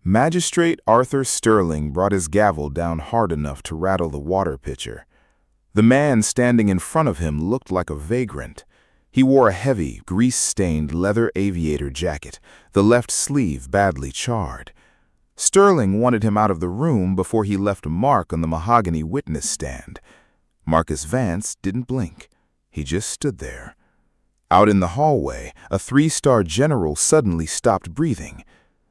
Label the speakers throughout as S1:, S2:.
S1: Magistrate Arthur Sterling brought his gavel down hard enough to rattle the water pitcher. The man standing in front of him looked like a vagrant. He wore a heavy, grease-stained leather aviator jacket, the left sleeve badly charred. Sterling wanted him out of the room before he left a mark on the mahogany witness stand. Marcus Vance didn't blink. He just stood there. Out in the hallway, a three-star general suddenly stopped breathing.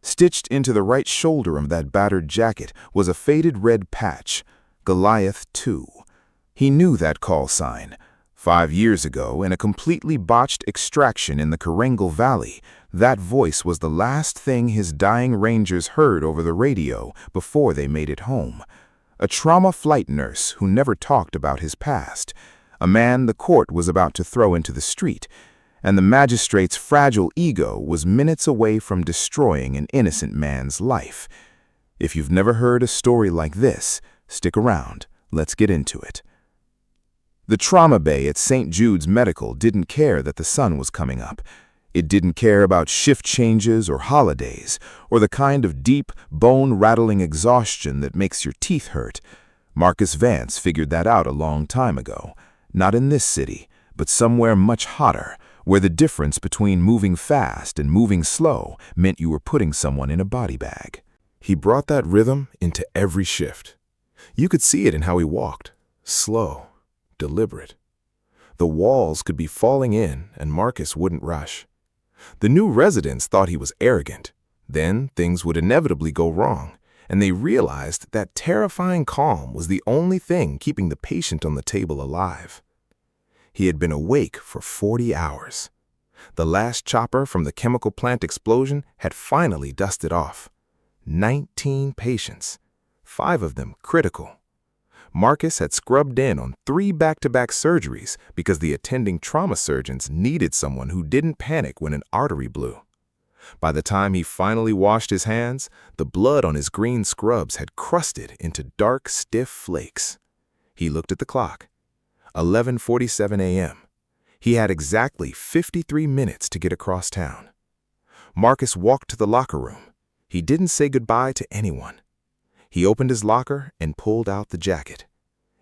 S1: Stitched into the right shoulder of that battered jacket was a faded red patch, Goliath 2. He knew that call sign. 5 years ago, in a completely botched extraction in the Karengal Valley, that voice was the last thing his dying rangers heard over the radio before they made it home. A trauma flight nurse who never talked about his past. A man the court was about to throw into the street. And the magistrate's fragile ego was minutes away from destroying an innocent man's life. If you've never heard a story like this, stick around. Let's get into it. The trauma bay at St. Jude's Medical didn't care that the sun was coming up. It didn't care about shift changes or holidays, or the kind of deep, bone-rattling exhaustion that makes your teeth hurt. Marcus Vance figured that out a long time ago. Not in this city, but somewhere much hotter, where the difference between moving fast and moving slow meant you were putting someone in a body bag. He brought that rhythm into every shift. You could see it in how he walked, slow, deliberate. The walls could be falling in, and Marcus wouldn't rush. The new residents thought he was arrogant. Then things would inevitably go wrong, and they realized that terrifying calm was the only thing keeping the patient on the table alive. He had been awake for 40 hours. The last chopper from the chemical plant explosion had finally dusted off. 19 patients, 5 of them critical. Marcus had scrubbed in on 3 back-to-back surgeries because the attending trauma surgeons needed someone who didn't panic when an artery blew. By the time he finally washed his hands, the blood on his green scrubs had crusted into dark, stiff flakes. He looked at the clock. 11:47 a.m. He had exactly 53 minutes to get across town. Marcus walked to the locker room. He didn't say goodbye to anyone. He opened his locker and pulled out the jacket.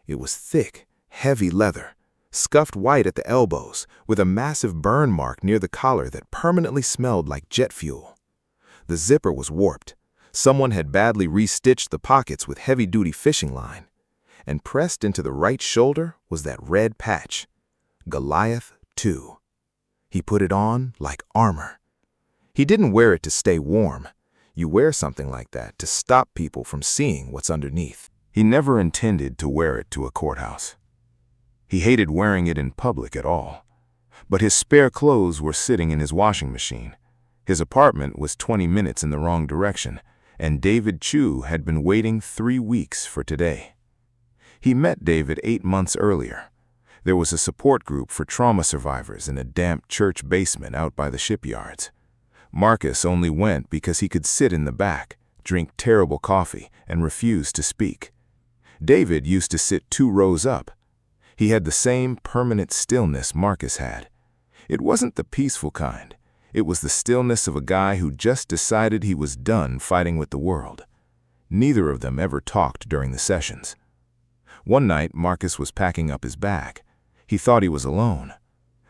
S1: It was thick, heavy leather, scuffed white at the elbows, with a massive burn mark near the collar that permanently smelled like jet fuel. The zipper was warped. Someone had badly restitched the pockets with heavy-duty fishing line. And pressed into the right shoulder was that red patch, Goliath 2. He put it on like armor. He didn't wear it to stay warm. You wear something like that to stop people from seeing what's underneath. He never intended to wear it to a courthouse. He hated wearing it in public at all. But his spare clothes were sitting in his washing machine. His apartment was 20 minutes in the wrong direction, and David Chu had been waiting 3 weeks for today. He met David 8 months earlier. There was a support group for trauma survivors in a damp church basement out by the shipyards. Marcus only went because he could sit in the back, drink terrible coffee, and refuse to speak. David used to sit 2 rows up. He had the same permanent stillness Marcus had. It wasn't the peaceful kind. It was the stillness of a guy who just decided he was done fighting with the world. Neither of them ever talked during the sessions. One night, Marcus was packing up his bag. He thought he was alone.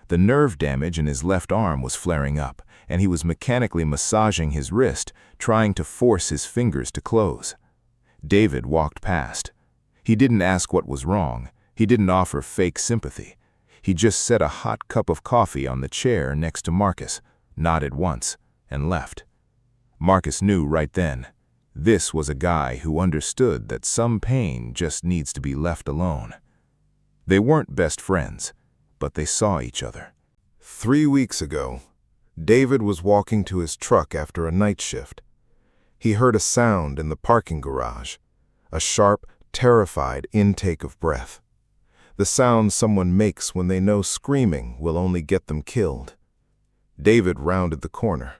S1: The nerve damage in his left arm was flaring up, and he was mechanically massaging his wrist, trying to force his fingers to close. David walked past. He didn't ask what was wrong. He didn't offer fake sympathy. He just set a hot cup of coffee on the chair next to Marcus, nodded once, and left. Marcus knew right then. This was a guy who understood that some pain just needs to be left alone. They weren't best friends, but they saw each other. 3 weeks ago, David was walking to his truck after a night shift. He heard a sound in the parking garage, a sharp, terrified intake of breath. The sound someone makes when they know screaming will only get them killed. David rounded the corner.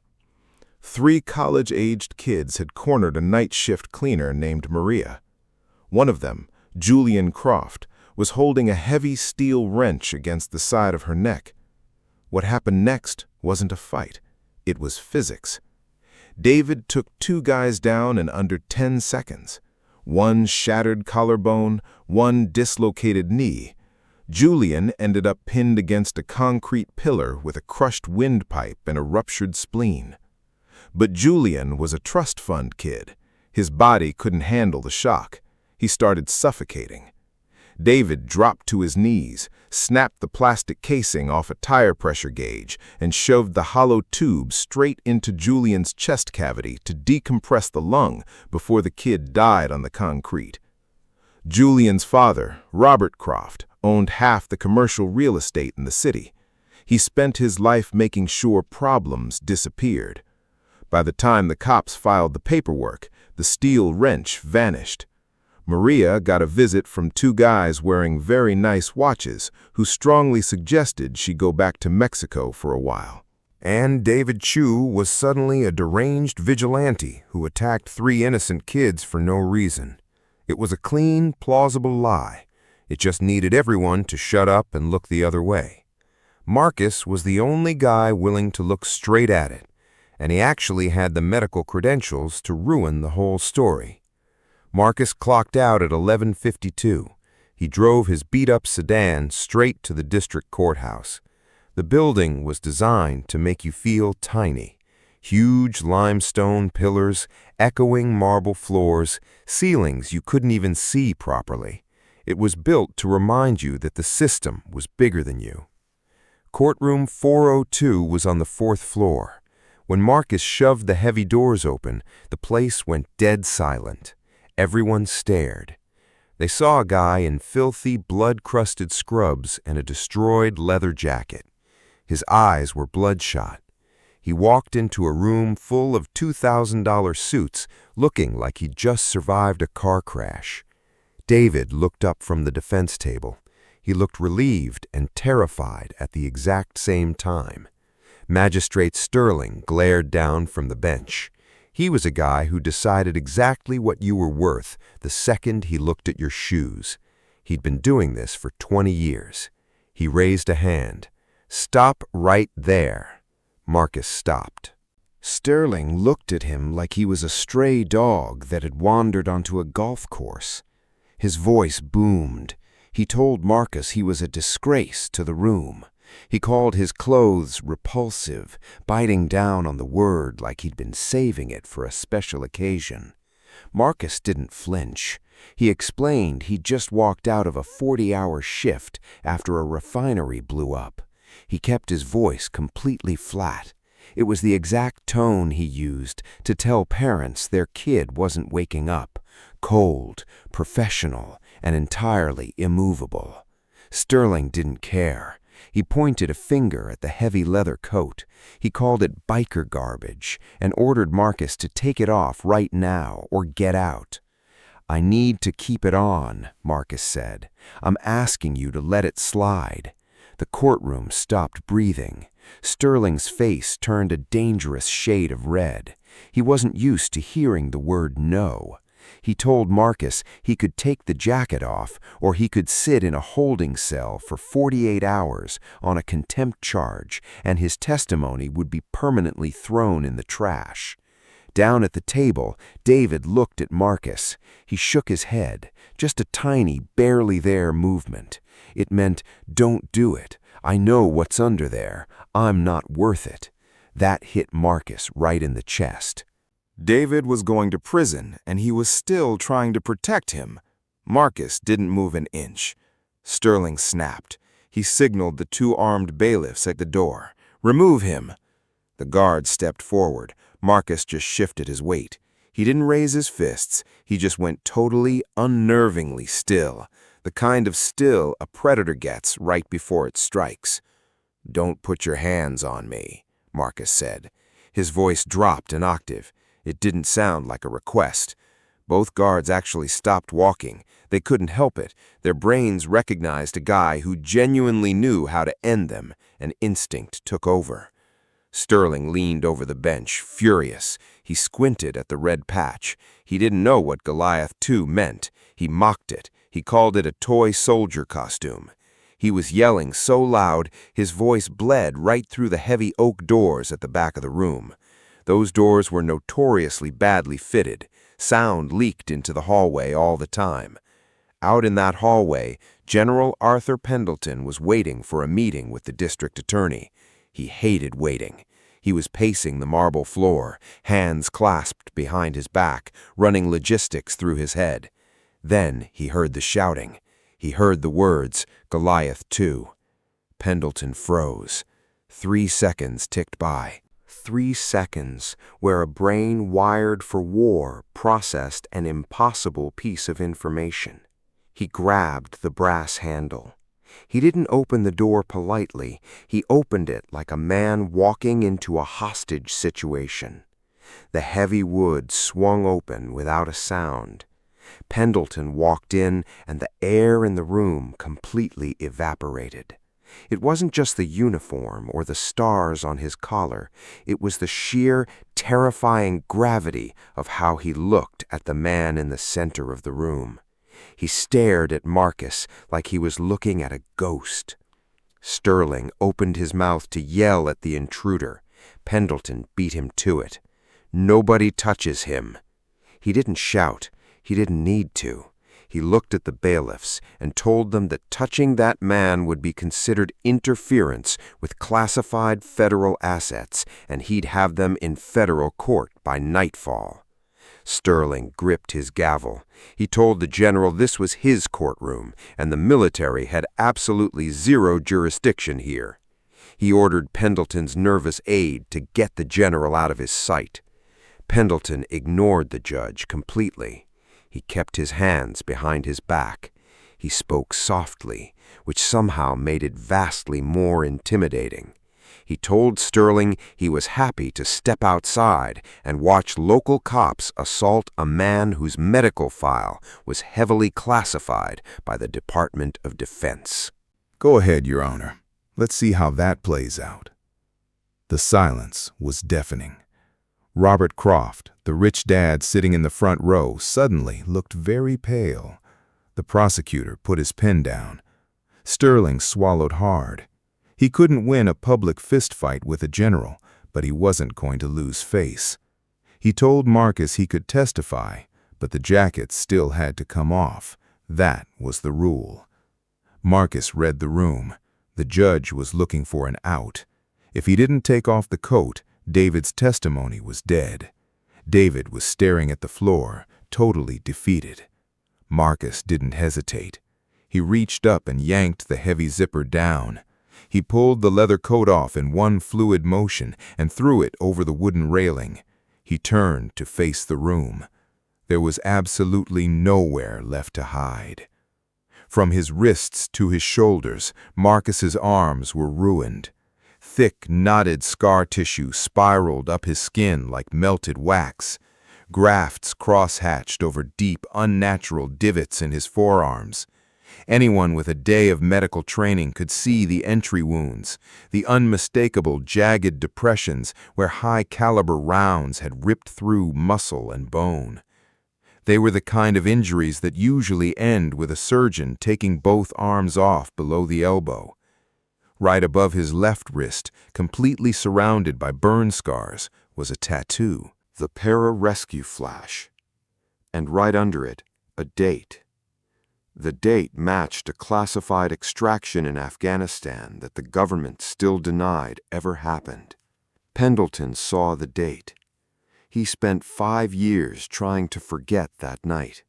S1: 3 college-aged kids had cornered a night shift cleaner named Maria. One of them, Julian Croft, was holding a heavy steel wrench against the side of her neck. What happened next wasn't a fight. It was physics. David took 2 guys down in under 10 seconds. One shattered collarbone, one dislocated knee. Julian ended up pinned against a concrete pillar with a crushed windpipe and a ruptured spleen. But Julian was a trust fund kid. His body couldn't handle the shock. He started suffocating. David dropped to his knees, snapped the plastic casing off a tire pressure gauge, and shoved the hollow tube straight into Julian's chest cavity to decompress the lung before the kid died on the concrete. Julian's father, Robert Croft, owned half the commercial real estate in the city. He spent his life making sure problems disappeared. By the time the cops filed the paperwork, the steel wrench vanished. Maria got a visit from 2 guys wearing very nice watches who strongly suggested she go back to Mexico for a while. And David Chu was suddenly a deranged vigilante who attacked 3 innocent kids for no reason. It was a clean, plausible lie. It just needed everyone to shut up and look the other way. Marcus was the only guy willing to look straight at it, and he actually had the medical credentials to ruin the whole story. Marcus clocked out at 11:52. He drove his beat-up sedan straight to the district courthouse. The building was designed to make you feel tiny. Huge limestone pillars, echoing marble floors, ceilings you couldn't even see properly. It was built to remind you that the system was bigger than you. Courtroom 402 was on the 4th floor. When Marcus shoved the heavy doors open, the place went dead silent. Everyone stared. They saw a guy in filthy, blood-crusted scrubs and a destroyed leather jacket. His eyes were bloodshot. He walked into a room full of $2,000 suits, looking like he'd just survived a car crash. David looked up from the defense table. He looked relieved and terrified at the exact same time. Magistrate Sterling glared down from the bench. He was a guy who decided exactly what you were worth the second he looked at your shoes. He'd been doing this for 20 years. He raised a hand. "Stop right there." Marcus stopped. Sterling looked at him like he was a stray dog that had wandered onto a golf course. His voice boomed. He told Marcus he was a disgrace to the room. He called his clothes repulsive, biting down on the word like he'd been saving it for a special occasion. Marcus didn't flinch. He explained he'd just walked out of a 40-hour shift after a refinery blew up. He kept his voice completely flat. It was the exact tone he used to tell parents their kid wasn't waking up, cold, professional, and entirely immovable. Sterling didn't care. He pointed a finger at the heavy leather coat. He called it biker garbage and ordered Marcus to take it off right now or get out. "I need to keep it on," Marcus said. "I'm asking you to let it slide." The courtroom stopped breathing. Sterling's face turned a dangerous shade of red. He wasn't used to hearing the word no. He told Marcus he could take the jacket off or he could sit in a holding cell for 48 hours on a contempt charge and his testimony would be permanently thrown in the trash. Down at the table, David looked at Marcus. He shook his head, just a tiny, barely there movement. It meant, "Don't do it. I know what's under there. I'm not worth it." That hit Marcus right in the chest. David was going to prison, and he was still trying to protect him. Marcus didn't move an inch. Sterling snapped. He signaled the 2 armed bailiffs at the door. "Remove him." The guard stepped forward. Marcus just shifted his weight. He didn't raise his fists. He just went totally, unnervingly still. The kind of still a predator gets right before it strikes. "Don't put your hands on me," Marcus said. His voice dropped an octave. It didn't sound like a request. Both guards actually stopped walking. They couldn't help it. Their brains recognized a guy who genuinely knew how to end them, and instinct took over. Sterling leaned over the bench, furious. He squinted at the red patch. He didn't know what Goliath 2 meant. He mocked it. He called it a toy soldier costume. He was yelling so loud, his voice bled right through the heavy oak doors at the back of the room.
S2: Those doors were notoriously badly fitted. Sound leaked into the hallway all the time. Out in that hallway, General Arthur Pendleton was waiting for a meeting with the district attorney. He hated waiting. He was pacing the marble floor, hands clasped behind his back, running logistics through his head. Then he heard the shouting. He heard the words, "Goliath 2." Pendleton froze. 3 seconds ticked by. 3 seconds where a brain wired for war processed an impossible piece of information. He grabbed the brass handle. He didn't open the door politely. He opened it like a man walking into a hostage situation. The heavy wood swung open without a sound. Pendleton walked in, and the air in the room completely evaporated. It wasn't just the uniform or the stars on his collar. It was the sheer, terrifying gravity of how he looked at the man in the center of the room. He stared at Marcus like he was looking at a ghost. Sterling opened his mouth to yell at the intruder. Pendleton beat him to it. "Nobody touches him." He didn't shout. He didn't need to. He looked at the bailiffs and told them that touching that man would be considered interference with classified federal assets, and he'd have them in federal court by nightfall. Sterling gripped his gavel. He told the general this was his courtroom, and the military had absolutely zero jurisdiction here. He ordered Pendleton's nervous aide to get the general out of his sight. Pendleton ignored the judge completely. He kept his hands behind his back. He spoke softly, which somehow made it vastly more intimidating. He told Sterling he was happy to step outside and watch local cops assault a man whose medical file was heavily classified by the Department of Defense.
S1: Go ahead, Your Honor. Let's see how that plays out. The silence was deafening. Robert Croft, the rich dad sitting in the front row, suddenly looked very pale. The prosecutor put his pen down. Sterling swallowed hard. He couldn't win a public fistfight with a general, but he wasn't going to lose face. He told Marcus he could testify, but the jacket still had to come off. That was the rule. Marcus read the room. The judge was looking for an out. If he didn't take off the coat, David's testimony was dead. David was staring at the floor, totally defeated. Marcus didn't hesitate. He reached up and yanked the heavy zipper down. He pulled the leather coat off in one fluid motion and threw it over the wooden railing. He turned to face the room. There was absolutely nowhere left to hide. From his wrists to his shoulders, Marcus's arms were ruined. Thick, knotted scar tissue spiraled up his skin like melted wax. Grafts cross-hatched over deep, unnatural divots in his forearms. Anyone with a day of medical training could see the entry wounds, the unmistakable jagged depressions where high-caliber rounds had ripped through muscle and bone. They were the kind of injuries that usually end with a surgeon taking both arms off below the elbow. Right above his left wrist, completely surrounded by burn scars, was a tattoo, the para-rescue flash, and right under it, a date. The date matched a classified extraction in Afghanistan that the government still denied ever happened. Pendleton saw the date. He spent 5 years trying to forget that night.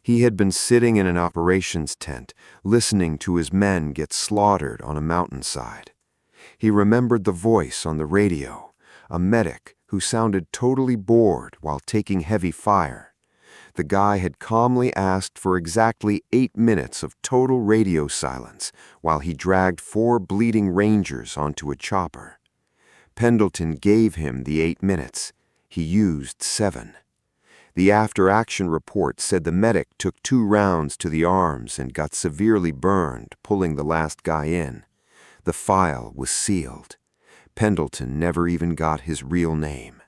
S1: He had been sitting in an operations tent, listening to his men get slaughtered on a mountainside. He remembered the voice on the radio, a medic who sounded totally bored while taking heavy fire. The guy had calmly asked for exactly 8 minutes of total radio silence while he dragged 4 bleeding Rangers onto a chopper. Pendleton gave him the 8 minutes. He used 7. The after-action report said the medic took 2 rounds to the arms and got severely burned, pulling the last guy in. The file was sealed. Pendleton never even got his real name.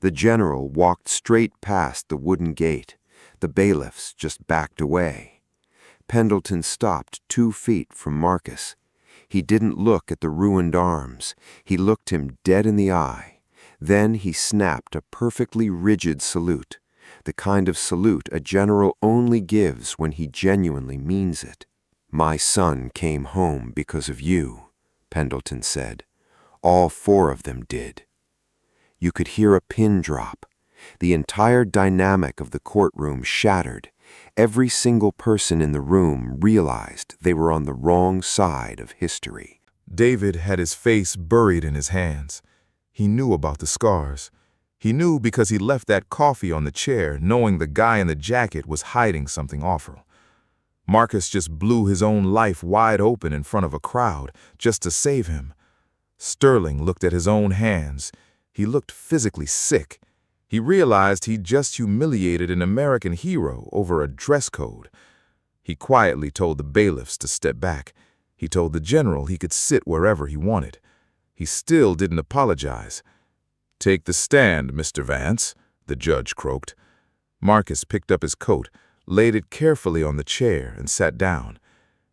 S1: The general walked straight past the wooden gate. The bailiffs just backed away. Pendleton stopped 2 feet from Marcus. He didn't look at the ruined arms. He looked him dead in the eye.
S2: Then he snapped a perfectly rigid salute, the kind of salute a general only gives when he genuinely means it. "My son came home because of you," Pendleton said. "All four of them did." You could hear a pin drop. The entire dynamic of the courtroom shattered. Every single person in the room realized they were on the wrong side of history.
S1: David had his face buried in his hands. He knew about the scars. He knew because he left that coffee on the chair, knowing the guy in the jacket was hiding something awful. Marcus just blew his own life wide open in front of a crowd just to save him. Sterling looked at his own hands. He looked physically sick. He realized he'd just humiliated an American hero over a dress code. He quietly told the bailiffs to step back. He told the general he could sit wherever he wanted. He still didn't apologize. "Take the stand, Mr. Vance," the judge croaked. Marcus picked up his coat, laid it carefully on the chair, and sat down.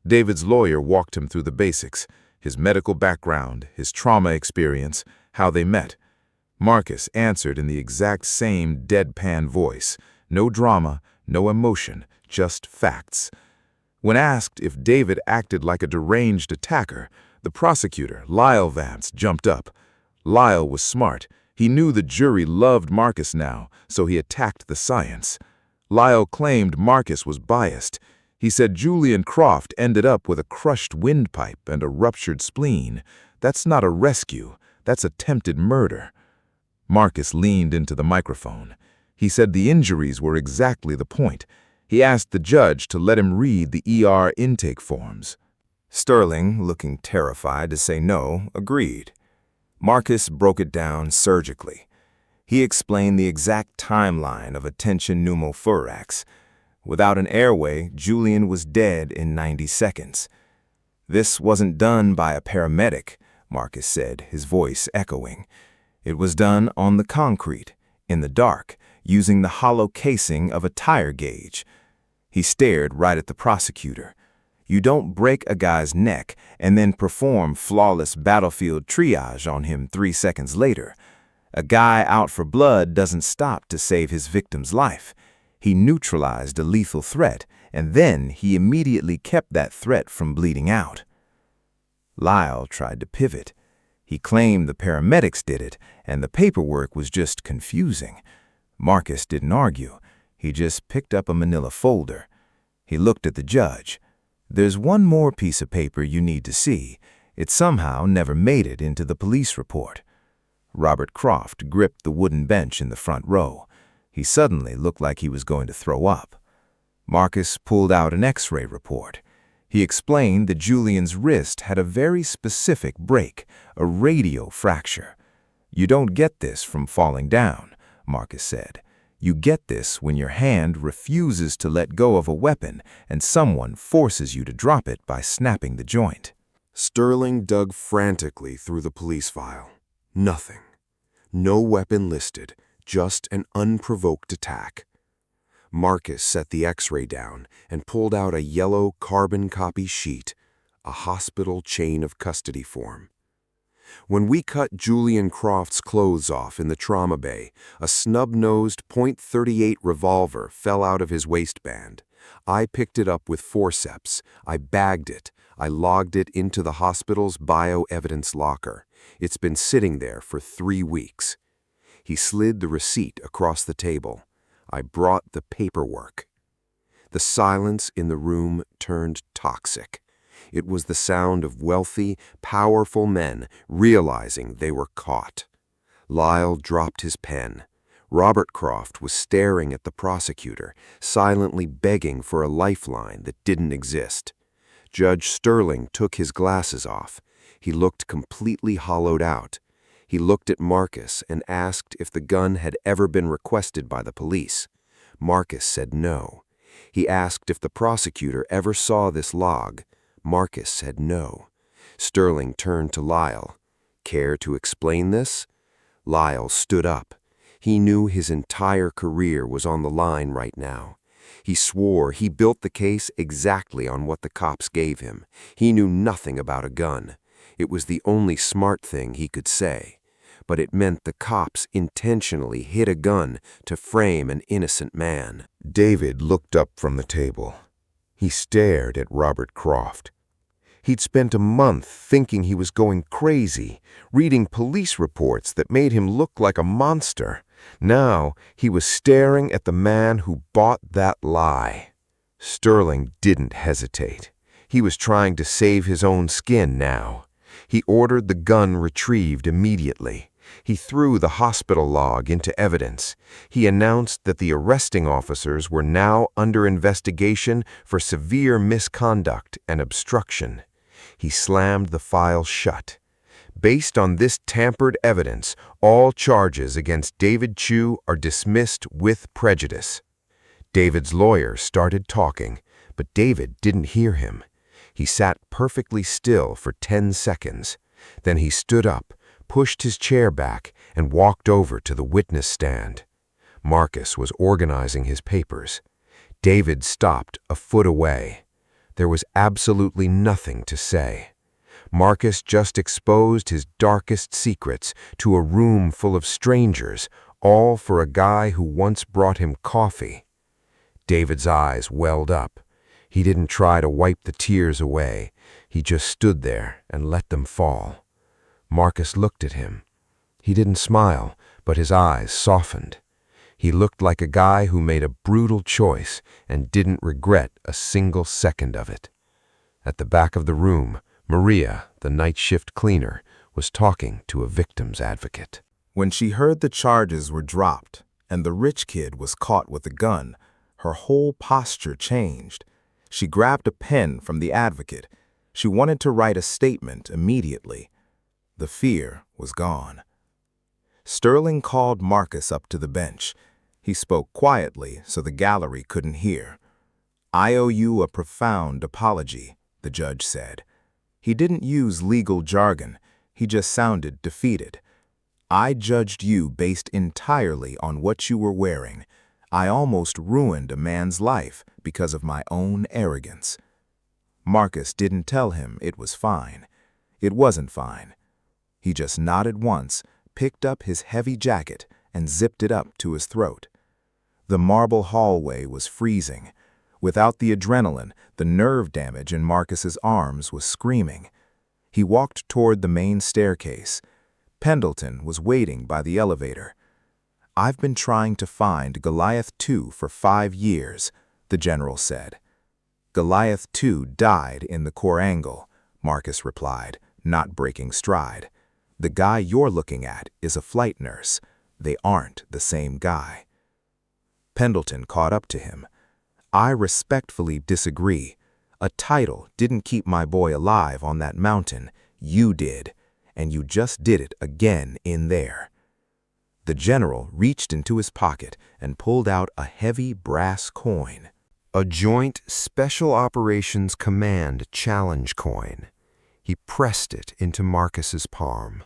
S1: David's lawyer walked him through the basics, his medical background, his trauma experience, how they met. Marcus answered in the exact same deadpan voice. No drama, no emotion, just facts. When asked if David acted like a deranged attacker, the prosecutor, Lyle Vance, jumped up. Lyle was smart. He knew the jury loved Marcus now, so he attacked the science. Lyle claimed Marcus was biased. He said Julian Croft ended up with a crushed windpipe and a ruptured spleen. That's not a rescue. That's attempted murder. Marcus leaned into the microphone. He said the injuries were exactly the point. He asked the judge to let him read the ER intake forms. Sterling, looking terrified to say no, agreed. Marcus broke it down surgically. He explained the exact timeline of a tension pneumothorax. Without an airway, Julian was dead in 90 seconds. "This wasn't done by a paramedic," Marcus said, his voice echoing. "It was done on the concrete, in the dark, using the hollow casing of a tire gauge." He stared right at the prosecutor. You don't break a guy's neck and then perform flawless battlefield triage on him 3 seconds later. A guy out for blood doesn't stop to save his victim's life. He neutralized a lethal threat, and then he immediately kept that threat from bleeding out. Lyle tried to pivot. He claimed the paramedics did it, and the paperwork was just confusing. Marcus didn't argue. He just picked up a manila folder. He looked at the judge. "There's one more piece of paper you need to see. It somehow never made it into the police report." Robert Croft gripped the wooden bench in the front row. He suddenly looked like he was going to throw up. Marcus pulled out an X-ray report. He explained that Julian's wrist had a very specific break, a radial fracture. "You don't get this from falling down," Marcus said. "You get this when your hand refuses to let go of a weapon and someone forces you to drop it by snapping the joint."
S2: Sterling dug frantically through the police file. Nothing. No weapon listed, just an unprovoked attack. Marcus set the X-ray down and pulled out a yellow carbon copy sheet, a hospital chain of custody form. "When we cut Julian Croft's clothes off in the trauma bay, a snub-nosed .38 revolver fell out of his waistband. I picked it up with forceps. I bagged it. I logged it into the hospital's bioevidence locker. It's been sitting there for 3 weeks. He slid the receipt across the table. I brought the paperwork. The silence in the room turned toxic. It was the sound of wealthy, powerful men realizing they were caught. Lyle dropped his pen. Robert Croft was staring at the prosecutor, silently begging for a lifeline that didn't exist. Judge Sterling took his glasses off. He looked completely hollowed out. He looked at Marcus and asked if the gun had ever been requested by the police. Marcus said no. He asked if the prosecutor ever saw this log. Marcus said no. Sterling turned to Lyle. "Care to explain this?" Lyle stood up. He knew his entire career was on the line right now. He swore he built the case exactly on what the cops gave him. He knew nothing about a gun. It was the only smart thing he could say. but it meant the cops intentionally hid a gun to frame an innocent man.
S1: David looked up from the table. He stared at Robert Croft. He'd spent a month thinking he was going crazy, reading police reports that made him look like a monster. Now he was staring at the man who bought that lie. Sterling didn't hesitate. He was trying to save his own skin now. He ordered the gun retrieved immediately. He threw the hospital log into evidence. He announced that the arresting officers were now under investigation for severe misconduct and obstruction. He slammed the file shut. Based on this tampered evidence, all charges against David Chu are dismissed with prejudice. David's lawyer started talking, but David didn't hear him. He sat perfectly still for 10 seconds. Then he stood up, pushed his chair back, and walked over to the witness stand. Marcus was organizing his papers. David stopped a foot away. There was absolutely nothing to say. Marcus just exposed his darkest secrets to a room full of strangers, all for a guy who once brought him coffee. David's eyes welled up. He didn't try to wipe the tears away. He just stood there and let them fall. Marcus looked at him. He didn't smile, but his eyes softened. He looked like a guy who made a brutal choice and didn't regret a single second of it. At the back of the room, Maria, the night shift cleaner, was talking to a victim's advocate. When she heard the charges were dropped and the rich kid was caught with a gun, her whole posture changed. She grabbed a pen from the advocate. She wanted to write a statement immediately. The fear was gone. Sterling called Marcus up to the bench. He spoke quietly so the gallery couldn't hear. "I owe you a profound apology," the judge said. He didn't use legal jargon. He just sounded defeated. "I judged you based entirely on what you were wearing. I almost ruined a man's life because of my own arrogance." Marcus didn't tell him it was fine. It wasn't fine. He just nodded once, picked up his heavy jacket, and zipped it up to his throat. The marble hallway was freezing. Without the adrenaline, the nerve damage in Marcus's arms was screaming. He walked toward the main staircase. Pendleton was waiting by the elevator. "I've been trying to find Goliath II for 5 years, the general said. "Goliath II died in the quadrangle," Marcus replied, not breaking stride. "The guy you're looking at is a flight nurse. They aren't the same guy." Pendleton caught up to him. "I respectfully disagree. A title didn't keep my boy alive on that mountain. You did, and you just did it again in there." The general reached into his pocket and pulled out a heavy brass coin.
S2: A Joint Special Operations Command challenge coin. He pressed it into Marcus's palm.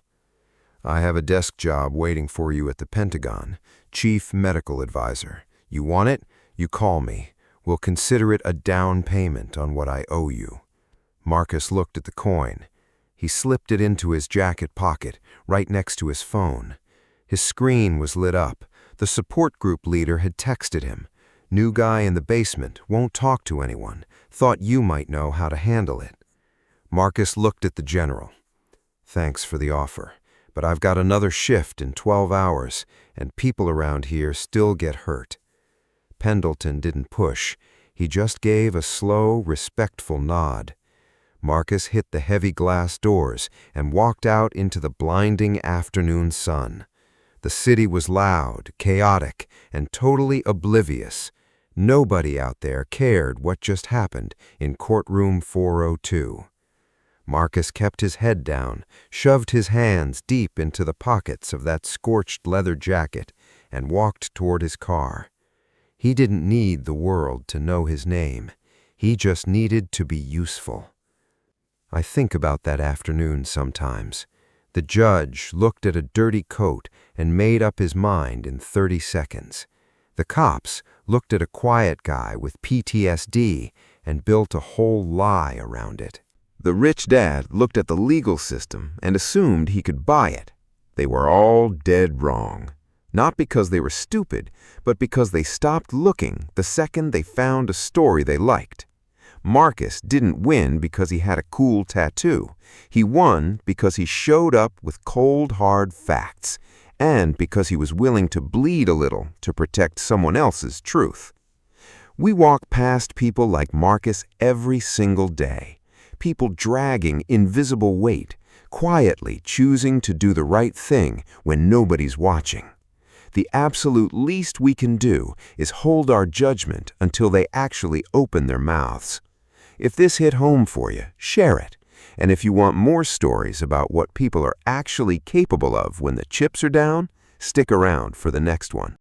S2: "I have a desk job waiting for you at the Pentagon, Chief Medical Advisor. You want it? You call me. We'll consider it a down payment on what I owe you." Marcus looked at the coin. He slipped it into his jacket pocket, right next to his phone. His screen was lit up. The support group leader had texted him. "New guy in the basement, won't talk to anyone. Thought you might know how to handle it." Marcus looked at the general. "Thanks for the offer, but I've got another shift in 12 hours, and people around here still get hurt." Pendleton didn't push. He just gave a slow, respectful nod. Marcus hit the heavy glass doors and walked out into the blinding afternoon sun. The city was loud, chaotic, and totally oblivious. Nobody out there cared what just happened in courtroom 402. Marcus kept his head down, shoved his hands deep into the pockets of that scorched leather jacket, and walked toward his car. He didn't need the world to know his name. He just needed to be useful. I think about that afternoon sometimes. The judge looked at a dirty coat and made up his mind in 30 seconds. The cops looked at a quiet guy with PTSD and built a whole lie around it. The rich dad looked at the legal system and assumed he could buy it. They were all dead wrong. Not because they were stupid, but because they stopped looking the second they found a story they liked. Marcus didn't win because he had a cool tattoo. He won because he showed up with cold, hard facts, and because he was willing to bleed a little to protect someone else's truth. We walk past people like Marcus every single day. People dragging invisible weight, quietly choosing to do the right thing when nobody's watching. The absolute least we can do is hold our judgment until they actually open their mouths. If this hit home for you, share it. And if you want more stories about what people are actually capable of when the chips are down, stick around for the next one.